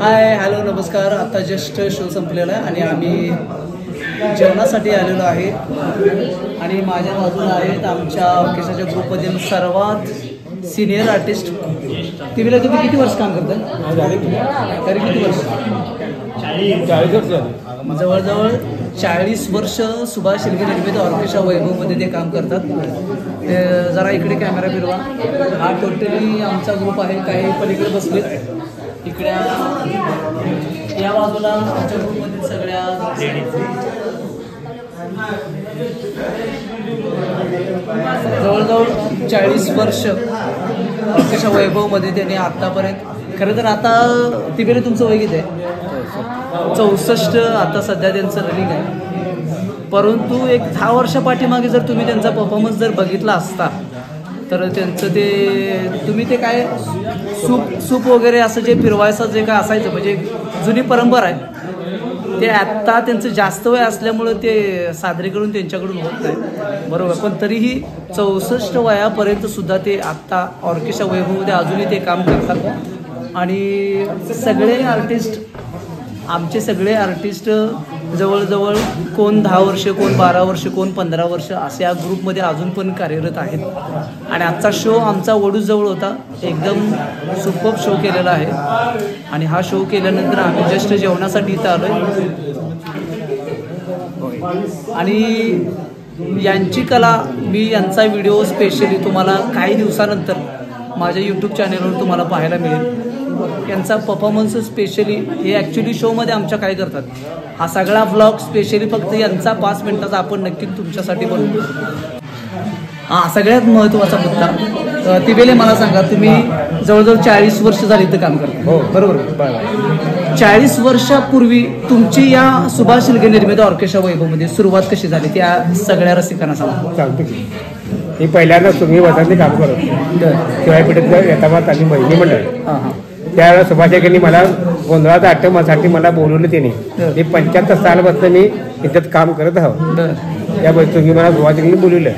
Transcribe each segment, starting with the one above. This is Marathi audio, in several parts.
हाय हॅलो नमस्कार. आता जस्ट शो संपलेला आहे आणि आम्ही जेवणासाठी आलेलो आहे आणि माझ्या बाजूला आहेत आमच्या ऑर्केस्ट्राच्या ग्रुपमधील सर्वात सिनियर आर्टिस्ट. टीव्हीला तुम्ही किती वर्ष काम करताय? तरी किती वर्ष? 40 वर्ष. जवळजवळ 40 वर्ष सुभाष शिर्के निर्मित ऑर्केस्ट्रा वैभवमध्ये ते काम करतात. जरा इकडे कॅमेरा फिरवा. हा टोटली आमचा ग्रुप आहे. काही पलीकडे बसले, इकडे या बाजूला आमच्या ग्रुपमधील सगळ्या जवळजवळ 40 वर्ष ऑर्केस्ट्रा वैभवमध्ये त्यांनी आत्तापर्यंत. खरं तर आता टीव्हीला तुमचं वय किती आहे? 64 आता सध्या त्यांचं रनिंग आहे. परंतु एक 10 वर्ष पाठीमागे जर तुम्ही त्यांचा परफॉर्मन्स जर बघितला असता तर त्यांचं ते तुम्ही ते काय सूप वगैरे असं जे फिरवायचं जे काय असायचं म्हणजे जुनी परंपरा आहे ते आत्ता त्यांचं जास्त वय असल्यामुळं ते सादरीकरण त्यांच्याकडून होत नाही, बरोबर. पण तरीही 64 वयापर्यंत सुद्धा ते आत्ता ऑर्केस्ट्रा वैभवमध्ये अजूनही ते काम करतात. आणि सगळे आर्टिस्ट आमचे सगळे आर्टिस्ट जवळजवळ कोण 10 वर्ष, कोण 12 वर्ष, कोण 15 वर्ष असे या ग्रुपमध्ये अजून पण कार्यरत आहेत. आणि आजचा शो आमचा वडूजवळ होता. एकदम सुपर शो केलेला आहे. आणि हा शो केल्यानंतर आम्ही जस्ट जेवणासाठी इथं आलो आहे. आणि यांची कला मी यांचा व्हिडिओ स्पेशली तुम्हाला काही दिवसानंतर माझ्या यूट्यूब चॅनलवर तुम्हाला पाहायला मिळेल. यांचा परफॉर्मन्स स्पेशली हे ॲक्च्युली शोमध्ये आमच्या काय करतात हा सगळा व्लॉग स्पेशली फक्त यांचा 5 मिनिटाचा आपण नक्की तुमच्यासाठी बनवतो. सगळ्यात महत्त्वाचा मुद्दा तिबेले मला सांगा, तुम्ही जवळजवळ 40 वर्ष झाली इथं काम करता, हो बरोबर? 40 वर्षापूर्वी तुमची या सुभाष शिर्के निर्मित ऑर्केस्ट्रा वैभवमध्ये सुरुवात कशी झाली त्या सगळ्या रसिकांना सांगतो. मी पहिल्यांदा तुम्ही वजाने काम करत शिवाय पिढीतलं यथाबात आणि बहिणी मंडळ. त्यावेळेला सुभाष शिर्केंनी मला गोंधळाचा आठवण्यासाठी मला बोलवलं. त्याने मी 75 सालापासून मी इथं काम करत आहोत. त्यामुळे तुम्ही मला सुभाष शिर्केंनी बोलवलं.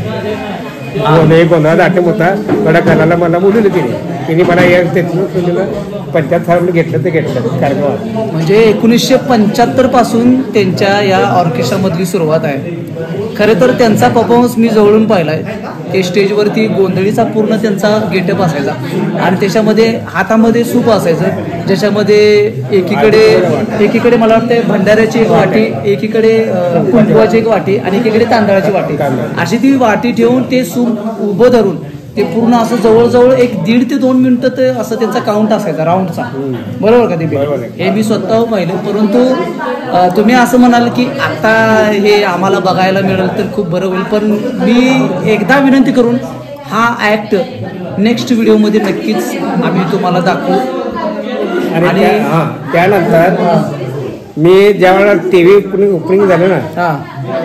गोंधळाचा आठवण होता थोड्या कालाला मला बोलवलं तिने मला या 75 साल घेतलं ते घेतलं कार्यक्रमात. म्हणजे 1975 पासून त्यांच्या या ऑर्केस्ट्रामधली सुरुवात आहे. खरं तर त्यांचा परफॉर्मन्स मी जवळून पाहिला आहे. ते स्टेजवरती गोंधळीचा पूर्ण त्यांचा गेटअप असायचा आणि त्याच्यामध्ये हातामध्ये सूप असायचं ज्याच्यामध्ये एकीकडे मला वाटतं भंडाऱ्याची एक वाटी, एकीकडे कुंकवाची एक वाटी आणि एकीकडे तांदळाची वाटी, अशी ती वाटी ठेवून ते सूप उभं धरून ते पूर्ण असं जवळजवळ 1.5 ते 2 मिनिटं ते असं त्यांचा काउंट असायचा राऊंडचा, बरोबर का? ते हे मी स्वतः पाहिलं. परंतु तुम्ही असं म्हणाल की आता हे आम्हाला बघायला मिळेल तर खूप बरं होईल. पण मी एकदा विनंती करून हा ॲक्ट नेक्स्ट व्हिडिओमध्ये नक्कीच आम्ही तुम्हाला दाखवू. आणि त्यानंतर मी ज्यावेळेला TV ओपनिंग झालं ना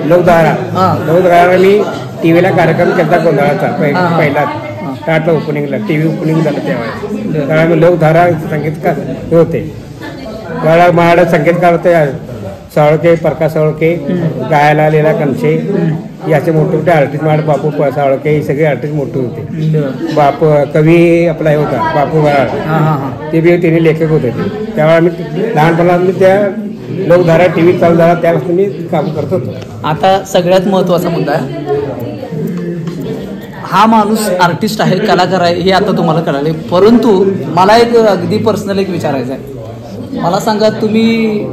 लवधारा मी टीव्हीला कार्यक्रम केला गोंधळाचा पहिला स्टार्टला ओपनिंगला TV ओपनिंग झालं त्यावेळेला. त्यावेळेला लवधारा संगीतकार हे होते. त्यावेळेला माझ्याकडे संगीतकार होते साळके, प्रकाश साळके, गायला लीला कनशे याचे मोठे मोठे आर्टिस्ट. माझ्या बापू साळके हे सगळे आर्टिस्ट मोठे होते. कवी आपला हे होता बापू वराड, ते बी तिने लेखक होते. त्यावेळेला मी लहानपणात मी त्या लोकधारा TV चालू झाला त्यापासून मी काम करत होतो. आता सगळ्यात महत्त्वाचा मुद्दा आहे, हा माणूस आर्टिस्ट आहे, कलाकार आहे हे आता तुम्हाला कळाले. परंतु मला एक अगदी पर्सनल एक विचारायचं आहे. मला सांगा, तुम्ही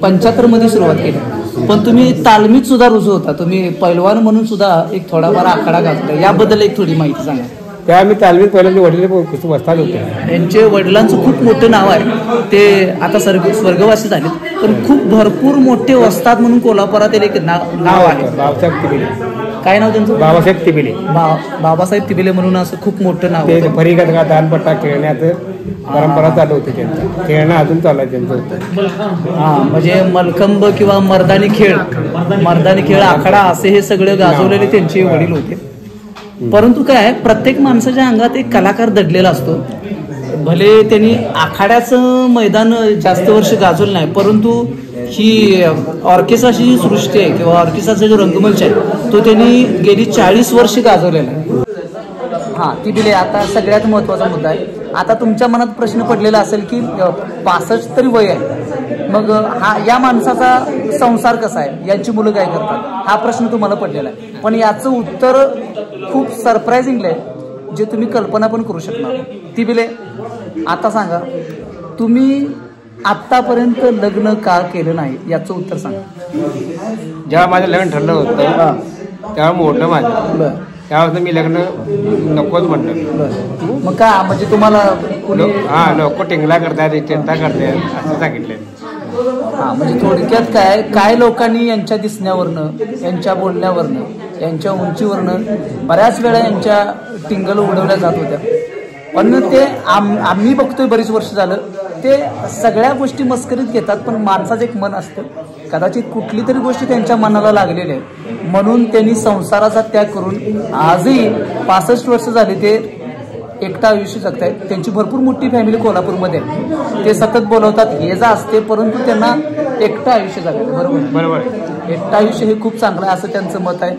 75 मध्ये सुरुवात केली पण तुम्ही तालमीत सुद्धा रुजू होता. तुम्ही पैलवान म्हणून सुद्धा एक थोडाफार आखाडा घातला. याबद्दल एक थोडी माहिती सांगा. त्या मी तालमीत पहिल्यांदा वडील वस्ताद होते. यांचे वडिलांचं खूप मोठं नाव आहे. ते आता स्वर्गवासी झाले पण खूप भरपूर मोठे वस्ताद म्हणून कोल्हापुरात एक नाव आहे. बाबासाहेब तिबिले. काय नाव त्यांचं? बाबासाहेब तिबिले. बाबासाहेब तिबिले म्हणून असं खूप मोठं नाव. ते फरीगदगा दानपट्टा खेळण्याचं परंपरा चालू होती त्यांचं. खेळणं अजून चालू आहे त्यांचं होतं. म्हणजे मलखंब किंवा मर्दानी खेळ आखाडा असे हे सगळे गाजवलेले त्यांचे वडील होते. परंतु काय, प्रत्येक माणसाच्या अंगात एक कलाकार दडलेला असतो. भले त्यांनी आखाड्याचं मैदान जास्त वर्ष गाजवलं नाही परंतु ही ऑर्केस्ट्राची जी सृष्टी आहे किंवा ऑर्केस्ट्राचा जो रंगमंच आहे तो त्यांनी गेली 40 वर्ष गाजवलेला आहे. ती दिले. आता सगळ्यात महत्त्वाचा मुद्दा आहे, आता तुमच्या मनात प्रश्न पडलेला असेल की 65 तरी वय आहे, मग या माणसाचा संसार कसा आहे, यांची मुलं काय करतात, हा प्रश्न तुम्हाला पडलेला आहे. पण याचं उत्तर खूप सरप्राइझिंगली आहे, जे तुम्ही कल्पना पण करू शकणार. ती बिले आता सांगा, तुम्ही आतापर्यंत लग्न का केलं नाही, याचं उत्तर सांगा. जेव्हा माझं लग्न ठरलं होतं तेव्हा मोठं माझं, त्यावेळेस मी लग्न नकोच म्हणलं. मग का म्हणजे तुम्हाला लोक टिंगला करतात, चिंता करतात असं सांगितलं. म्हणजे थोडक्यात काय लोकांनी यांच्या दिसण्यावरनं, यांच्या बोलण्यावरनं, यांच्या उंचीवरनं बऱ्याच वेळा यांच्या टिंगल उडवल्या जात होत्या. पण ते आम्ही बघतोय बरीच वर्ष झालं, ते सगळ्या गोष्टी मस्करीत घेतात. पण माणसाचं एक मन असतं, कदाचित कुठली तरी गोष्ट त्यांच्या मनाला लागलेली आहे, म्हणून त्यांनी संसाराचा त्याग करून आजही 65 वर्ष झाली ते एकटा आयुष्य जगतायत. त्यांची भरपूर मोठी फॅमिली कोल्हापूरमध्ये आहे. ते सतत बोलवतात हे जा असते, परंतु त्यांना एकटा आयुष्य जगायचं. बरोबर, एकटा आयुष्य हे खूप चांगलं आहे असं त्यांचं मत आहे.